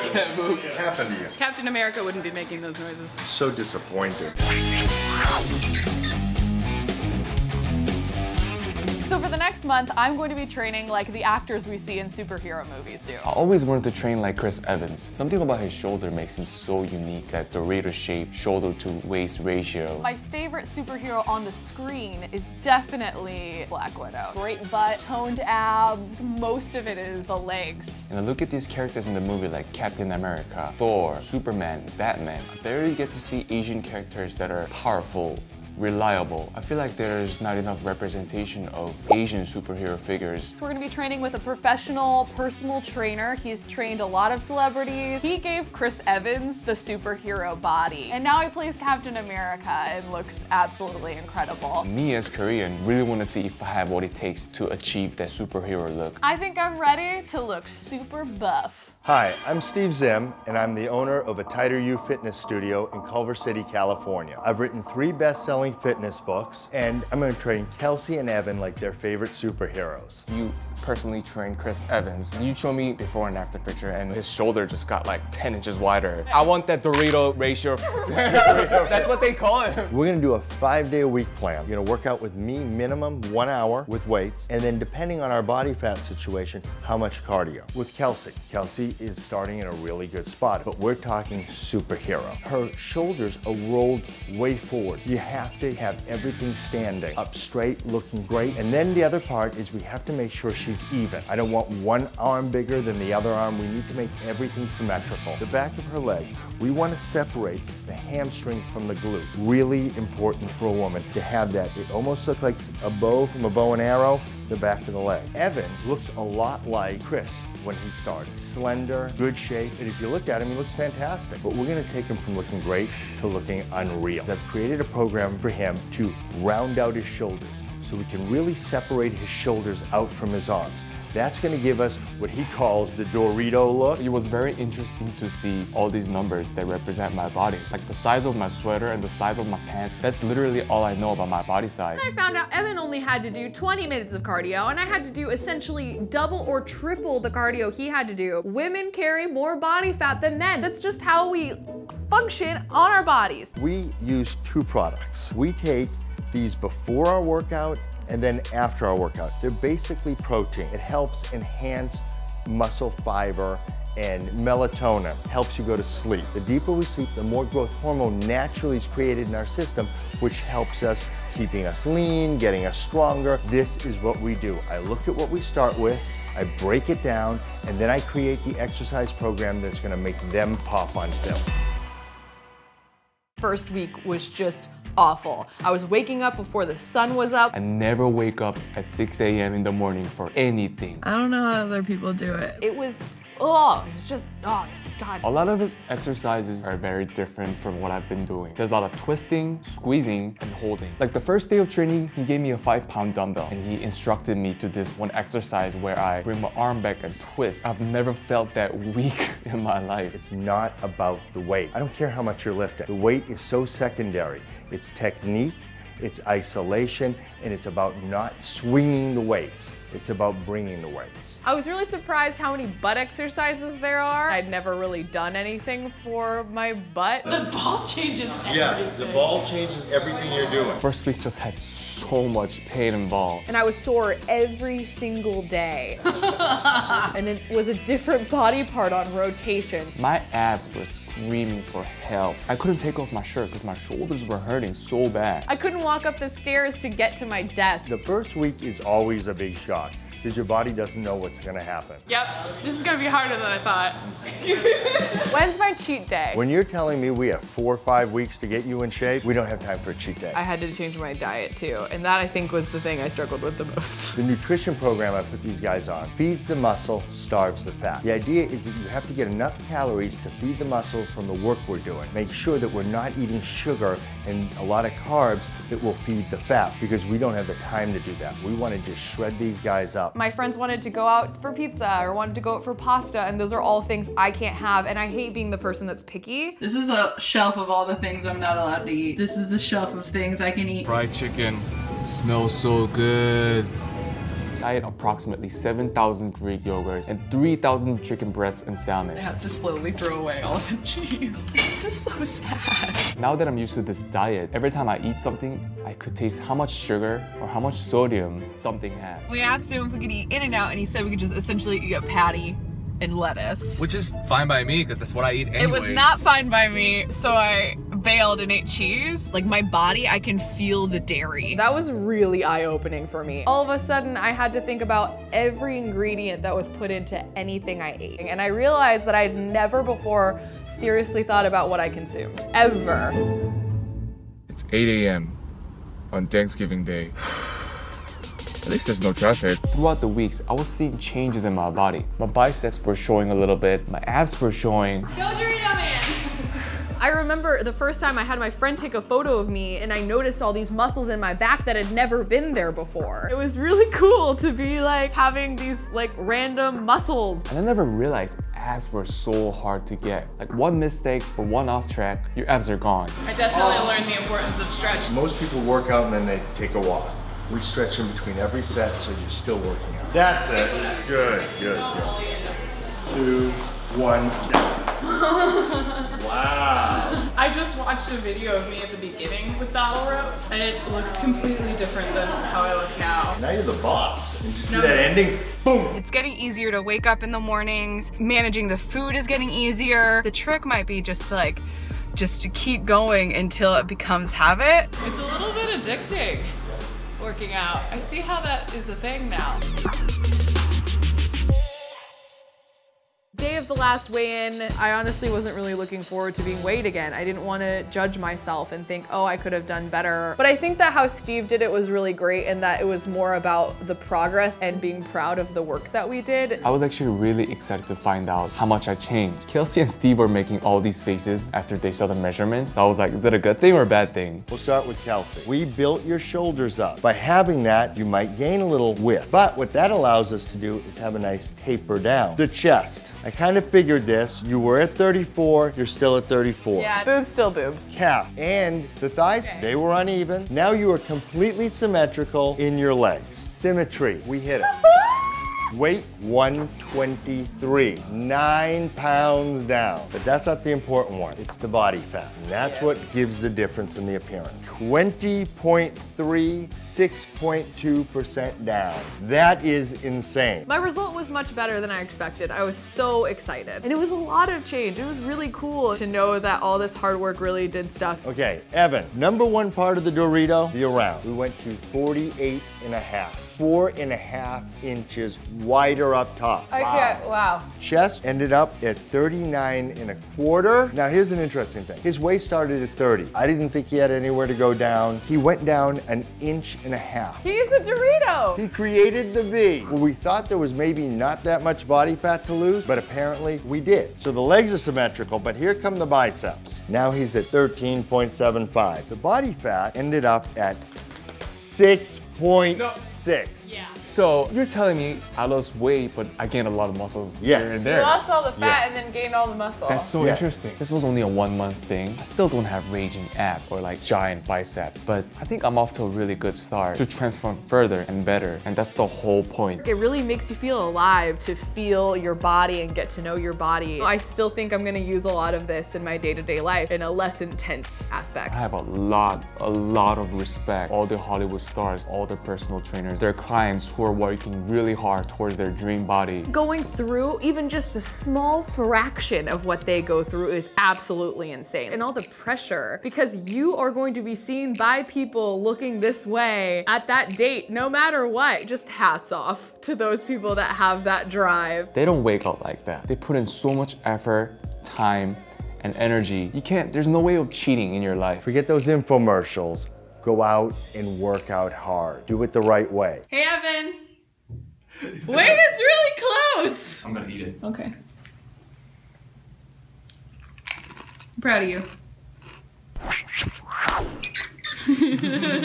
can't move. What happened to you? Captain America wouldn't be making those noises. I'm so disappointed. So for the next month, I'm going to be training like the actors we see in superhero movies do. I always wanted to train like Chris Evans. Something about his shoulder makes him so unique. That Dorito shape, shoulder to waist ratio. My favorite superhero on the screen is definitely Black Widow. Great butt, toned abs, most of it is the legs. And I look at these characters in the movie like Captain America, Thor, Superman, Batman. I barely get to see Asian characters that are powerful, reliable. I feel like there's not enough representation of Asian superhero figures. So we're gonna be training with a professional personal trainer. He's trained a lot of celebrities. He gave Chris Evans the superhero body. And now he plays Captain America and looks absolutely incredible. Me as Korean really want to see if I have what it takes to achieve that superhero look. I think I'm ready to look super buff. Hi, I'm Steve Zim, and I'm the owner of a Tighter You fitness studio in Culver City, California. I've written 3 best-selling fitness books, and I'm going to train Kelsey and Evan like their favorite superheroes. You personally trained Chris Evans. You showed me before and after picture, and his shoulder just got like 10 inches wider. I want that Dorito ratio. That's what they call it. We're going to do a 5-day-a-week plan. You're going to work out with me minimum 1 hour with weights, and then depending on our body fat situation, how much cardio. With Kelsey. Kelsey is starting in a really good spot, but we're talking superhero. Her shoulders are rolled way forward. You have to have everything standing up straight, looking great. And then the other part is we have to make sure she's even. I don't want one arm bigger than the other arm. We need to make everything symmetrical. The back of her leg, we want to separate the hamstring from the glute. Really important for a woman to have that. It almost looks like a bow from a bow and arrow, the back of the leg. Evan looks a lot like Chris when he started. Slender, good shape, and if you look at him, he looks fantastic. But we're gonna take him from looking great to looking unreal. I've created a program for him to round out his shoulders so we can really separate his shoulders out from his arms. That's gonna give us what he calls the Dorito look. It was very interesting to see all these numbers that represent my body. Like the size of my sweater and the size of my pants. That's literally all I know about my body size. I found out Evan only had to do 20 minutes of cardio, and I had to do essentially double or triple the cardio he had to do. Women carry more body fat than men. That's just how we function on our bodies. We use 2 products. We take these before our workout and then after our workout. They're basically protein. It helps enhance muscle fiber and melatonin, helps you go to sleep. The deeper we sleep, the more growth hormone naturally is created in our system, which helps us, keeping us lean, getting us stronger. This is what we do. I look at what we start with, I break it down, and then I create the exercise program that's gonna make them pop on film. First week was just awful. I was waking up before the sun was up. I never wake up at 6 a.m. in the morning for anything. I don't know how other people do it. It was just, God. A lot of his exercises are very different from what I've been doing. There's a lot of twisting, squeezing, and holding. Like the first day of training, he gave me a 5-pound dumbbell and he instructed me to this one exercise where I bring my arm back and twist. I've never felt that weak in my life. It's not about the weight. I don't care how much you're lifting. The weight is so secondary. It's technique, it's isolation, and it's about not swinging the weights. It's about bringing the weights. I was really surprised how many butt exercises there are. I'd never really done anything for my butt. The ball changes everything. Yeah, the ball changes everything you're doing. First week just had so much pain involved. And I was sore every single day. And it was a different body part on rotations. My abs were screaming for help. I couldn't take off my shirt because my shoulders were hurting so bad. I couldn't walk up the stairs to get to my desk. The first week is always a big shock because your body doesn't know what's gonna happen. Yep, this is gonna be harder than I thought. When's my cheat day? When you're telling me we have 4 or 5 weeks to get you in shape, we don't have time for a cheat day. I had to change my diet too, and that I think was the thing I struggled with the most. The nutrition program I put these guys on feeds the muscle, starves the fat. The idea is that you have to get enough calories to feed the muscle from the work we're doing. Make sure that we're not eating sugar and a lot of carbs that will feed the fat because we don't have the time to do that. We want to just shred these guys up. My friends wanted to go out for pizza or wanted to go out for pasta, and those are all things I can't have, and I hate being the person that's picky. This is a shelf of all the things I'm not allowed to eat. This is a shelf of things I can eat. Fried chicken smells so good. I ate approximately 7,000 Greek yogurts and 3,000 chicken breasts and salmon. I have to slowly throw away all the cheese. This is so sad. Now that I'm used to this diet, every time I eat something, I could taste how much sugar or how much sodium something has. We asked him if we could eat In-N-Out, and he said we could just essentially eat a patty and lettuce. Which is fine by me, because that's what I eat anyways. It was not fine by me, so I bailed and ate cheese. Like, my body, I can feel the dairy. That was really eye-opening for me. All of a sudden, I had to think about every ingredient that was put into anything I ate. And I realized that I'd never before seriously thought about what I consumed, ever. It's 8 a.m. on Thanksgiving Day. At least there's no traffic. Throughout the weeks, I was seeing changes in my body. My biceps were showing a little bit, my abs were showing. Go Dorito Man! I remember the first time I had my friend take a photo of me and I noticed all these muscles in my back that had never been there before. It was really cool to be like having these like random muscles. And I never realized abs were so hard to get. Like one mistake or one off track, your abs are gone. I definitely learned the importance of stretch. Most people work out and then they take a walk. We stretch in between every set so you're still working out. That's it. Good, good, good. 2, 1, down. Wow. I just watched a video of me at the beginning with battle ropes, and it looks completely different than how I look now. Now you're the boss. And you see that ending? Boom. It's getting easier to wake up in the mornings. Managing the food is getting easier. The trick might be just to keep going until it becomes habit. It's a little bit addicting, working out. I see how that is a thing now. Day of the last weigh-in, I honestly wasn't really looking forward to being weighed again. I didn't want to judge myself and think, oh, I could have done better. But I think that how Steve did it was really great, and that it was more about the progress and being proud of the work that we did. I was actually really excited to find out how much I changed. Kelsey and Steve were making all these faces after they saw the measurements. So I was like, is that a good thing or a bad thing? We'll start with Kelsey. We built your shoulders up. By having that, you might gain a little width. But what that allows us to do is have a nice taper down. The chest. I kind of figured this. You were at 34, you're still at 34. Yeah, boobs still boobs. Calf. And the thighs, they were uneven. Now you are completely symmetrical in your legs. Symmetry. We hit it. Weight 123, 9 pounds down. But that's not the important one. It's the body fat. And that's what gives the difference in the appearance. 20.3, 6.2% down. That is insane. My result was much better than I expected. I was so excited. And it was a lot of change. It was really cool to know that all this hard work really did stuff. Okay, Evan, number one part of the Dorito, the around. We went to 48 and a half. 4.5 inches wider up top. Okay, wow. Chest ended up at 39 and a quarter. Now here's an interesting thing. His waist started at 30. I didn't think he had anywhere to go down. He went down 1.5 inches. He's a Dorito. He created the V. Well, we thought there was maybe not that much body fat to lose, but apparently we did. So the legs are symmetrical, but here come the biceps. Now he's at 13.75. The body fat ended up at 6.6. Yeah. So you're telling me I lost weight, but I gained a lot of muscles Yes. here and You there. lost all the fat and then gained all the muscle. That's so Yeah. interesting. This was only a 1-month thing. I still don't have raging abs or like giant biceps, but I think I'm off to a really good start to transform further and better, and that's the whole point. It really makes you feel alive to feel your body and get to know your body. I still think I'm gonna use a lot of this in my day-to-day life in a less intense aspect. I have a lot of respect. All the Hollywood stars, all the personal trainers, their clients who are working really hard towards their dream body. Going through even just a small fraction of what they go through is absolutely insane. And all the pressure, because you are going to be seen by people looking this way at that date, no matter what. Just hats off to those people that have that drive. They don't wake up like that. They put in so much effort, time, and energy. There's no way of cheating in your life. Forget those infomercials. Go out and work out hard. Do it the right way. Hey, Evan. Wait, it's really close. I'm gonna eat it. Okay. I'm proud of you.